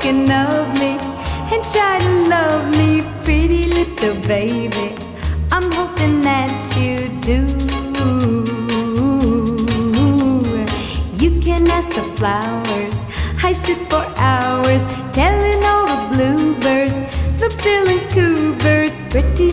thinking of me and try to love me, pretty little baby. I'm hoping that you do. You can ask the flowers, I sit for hours telling all the bluebirds, the bill and coo birds, pretty